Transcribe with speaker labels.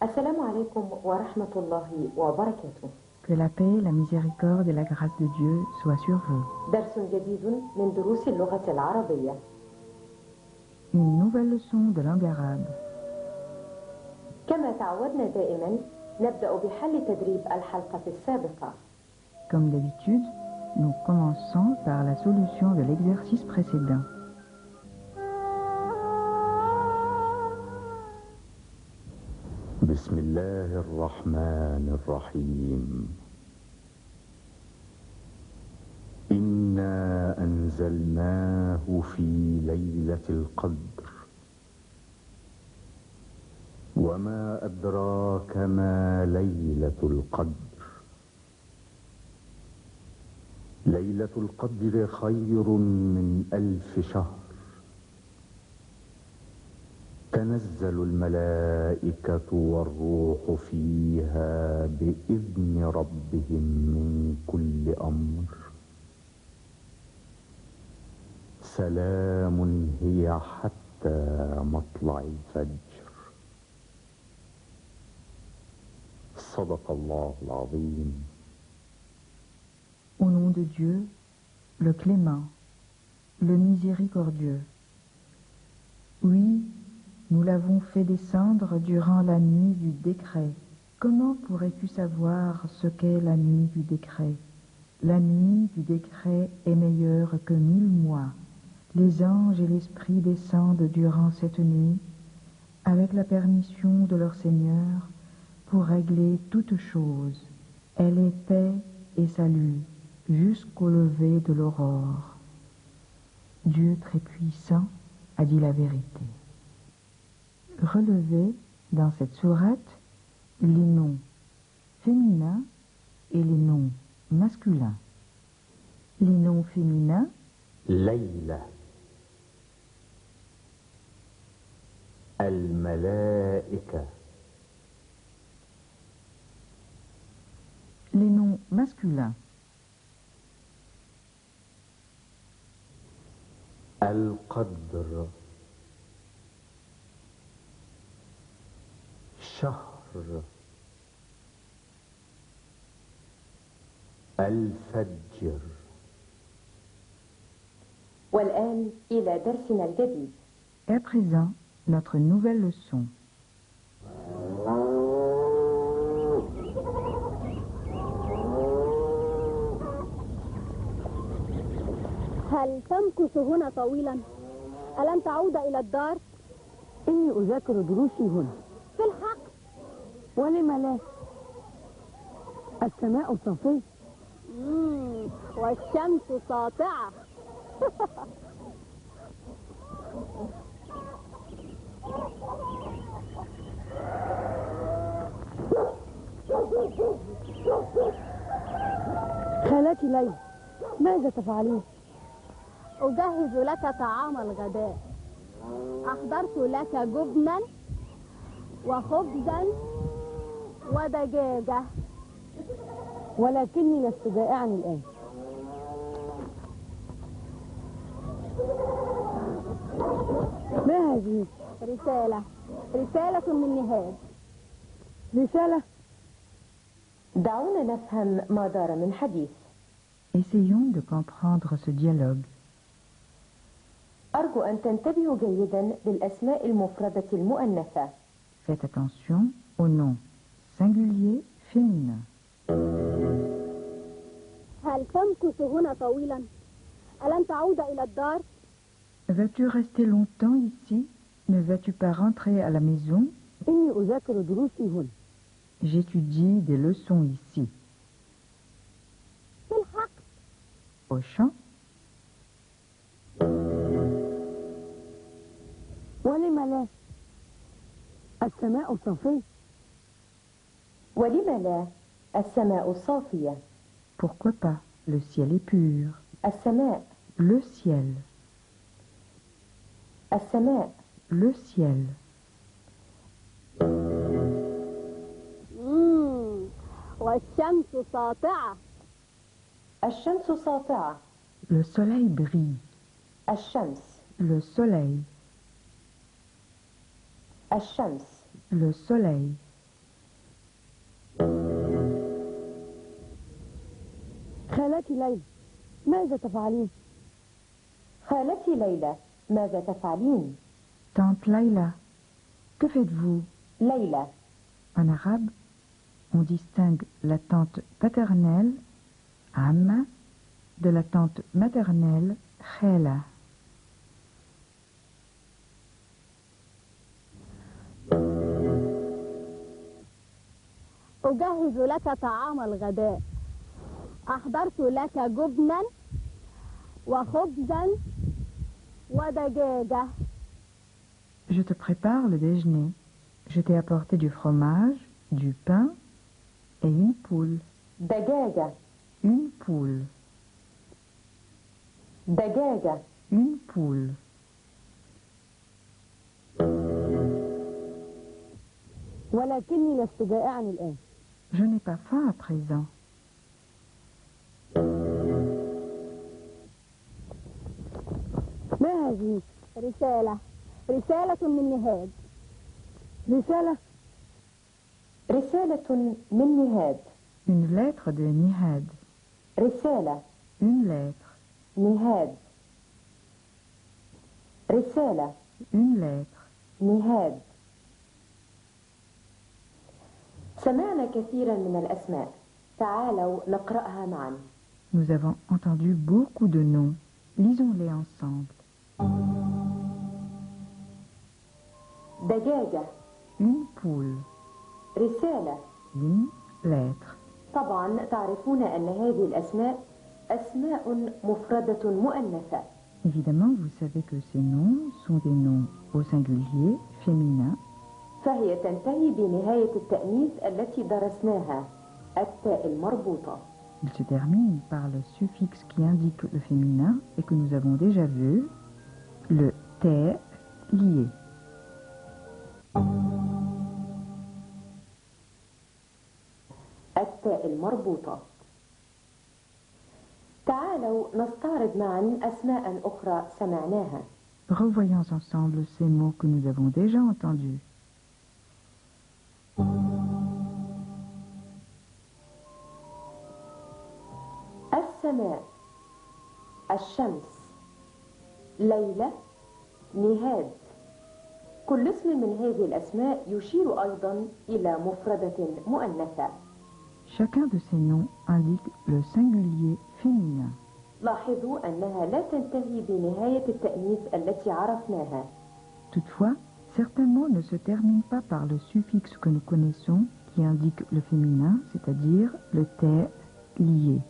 Speaker 1: السلام عليكم ورحمة الله وبركاته.
Speaker 2: Que la paix, la miséricorde et la grâce de Dieu soient sur vous.
Speaker 1: درس جديد من دروس اللغة العربية.
Speaker 2: Une nouvelle leçon de langue arabe.
Speaker 1: كما تعودنا دائما نبدأ بحل تدريب الحلقة السابقة.
Speaker 2: Comme d'habitude, nous commençons par la solution de l'exercice précédent.
Speaker 3: بسم الله الرحمن الرحيم. إنا أنزلناه في ليلة القدر وما أدراك ما ليلة القدر. ليلة القدر خير من 1000 شهر. تنزل الملائكة والروح فيها بإذن ربهم من كل أمر. سلام هي حتى مطلع الفجر. صدق الله العظيم.
Speaker 2: Au nom de Dieu, le clément, le miséricordieux. Oui, nous l'avons fait descendre durant la nuit du décret. Comment pourrais-tu savoir ce qu'est la nuit du décret? La nuit du décret est meilleure que 1000 mois. Les anges et l'esprit descendent durant cette nuit, avec la permission de leur Seigneur, pour régler toutes choses. Elle est paix et salut, jusqu'au lever de l'aurore. Dieu très puissant a dit la vérité. Relevez dans cette sourate les noms féminins et les noms masculins. Les noms féminins:
Speaker 3: ليلة، الملائكة.
Speaker 2: les noms masculins:
Speaker 3: القدر، شهر، الفجر.
Speaker 1: والآن إلى درسنا الجديد.
Speaker 2: Et à présent, notre nouvelle leçon.
Speaker 4: هل تمكث هنا طويلا؟ ألن تعود إلى الدار؟
Speaker 5: إني أذاكر دروسي هنا.
Speaker 4: في الحق؟
Speaker 5: ولم لا؟ السماء صافية.
Speaker 4: والشمس ساطعة.
Speaker 5: خالتي ليلى، ماذا تفعلين؟
Speaker 4: أجهز لك طعام الغداء. أحضرت لك جبنا وخبزا ودجاجة.
Speaker 5: ولكني لست جائعا الآن. ما هذه؟
Speaker 4: رسالة من نهاد.
Speaker 5: رسالة؟
Speaker 1: دعونا نفهم ما دار من حديث.
Speaker 2: Essayons de comprendre ce dialogue.
Speaker 1: أرجو أن تنتبهوا جيدا للأسماء المفردة المؤنثة.
Speaker 2: Faites attention aux noms singuliers féminins.
Speaker 4: هل تمكث هنا طويلا؟ ألن تعود إلى الدار؟
Speaker 2: Vas-tu rester longtemps ici? Ne vas-tu pas rentrer à la maison?
Speaker 5: إني أذاكر دروسي هنا.
Speaker 2: J'étudie des leçons ici.
Speaker 4: في الحق؟
Speaker 2: Au champ?
Speaker 5: ولم لا؟ السماء صافية.
Speaker 1: ولم لا؟ السماء صافية.
Speaker 2: Pourquoi pas? Le ciel est pur.
Speaker 1: السماء.
Speaker 2: Le ciel.
Speaker 1: السماء.
Speaker 2: Le ciel.
Speaker 4: والشمس ساطعة.
Speaker 1: الشمس ساطعة.
Speaker 2: Le soleil brille.
Speaker 1: الشمس.
Speaker 2: Le soleil.
Speaker 1: الشمس.
Speaker 2: Le soleil.
Speaker 5: خالتي ليلى ماذا تفعلين؟
Speaker 1: خالتي ليلى ماذا تفعلين؟
Speaker 2: Tante Laïla, que faites-vous?
Speaker 1: ليلى.
Speaker 2: En arabe, on distingue la tante paternelle, Amma, de la tante maternelle, Khala.
Speaker 4: أجهز لك طعام الغداء. أحضرت لك جبنا وخبزا ودجاجة.
Speaker 2: Je te prépare le déjeuner. Je t'ai apporté du fromage, du pain et une poule.
Speaker 1: دجاجة.
Speaker 2: Une poule.
Speaker 1: دجاجة.
Speaker 2: Une poule.
Speaker 5: ولكني لست جائعا الآن.
Speaker 2: Je n'ai pas faim à présent.
Speaker 5: ما هذه؟
Speaker 4: رسالة من نهاد.
Speaker 5: رسالة؟
Speaker 1: رسالة من نهاد.
Speaker 2: Une lettre de Nihad.
Speaker 1: رسالة.
Speaker 2: Une lettre.
Speaker 1: نهاد. رسالة.
Speaker 2: Une lettre.
Speaker 1: نهاد. سمعنا كثيرا من الأسماء. تعالوا نقرأها معا.
Speaker 2: Nous avons entendu beaucoup de noms. Lisons-les ensemble.
Speaker 1: دجاجة.
Speaker 2: Une poule.
Speaker 1: رسالة.
Speaker 2: Une lettre.
Speaker 1: طبعا تعرفون أن هذه الأسماء أسماء مفردة مؤنثة.
Speaker 2: Évidemment, vous savez que ces noms sont des noms au singulier, féminin.
Speaker 1: فهي تنتهي بنهاية التأنيث التي درسناها التاء المربوطة.
Speaker 2: Il se termine par le suffixe qui indique le féminin et que nous avons déjà vu, le t lié.
Speaker 1: التاء المربوطة. تعالوا نستعرض معا أسماء أخرى سمعناها.
Speaker 2: Revoyons ensemble ces mots que nous avons déjà entendus.
Speaker 1: السماء. الشمس. ليلى. نهاد. كل اسم من هذه الأسماء يشير أيضا إلى مفردة مؤنثة.
Speaker 2: Chacun de ces noms indique le singulier féminin.
Speaker 1: لاحظوا أنها لا تنتهي بنهاية التأنيث التي عرفناها.
Speaker 2: Toutefois, certains mots ne se terminent pas par le suffixe que nous connaissons qui indique le féminin, c'est-à-dire le t lié.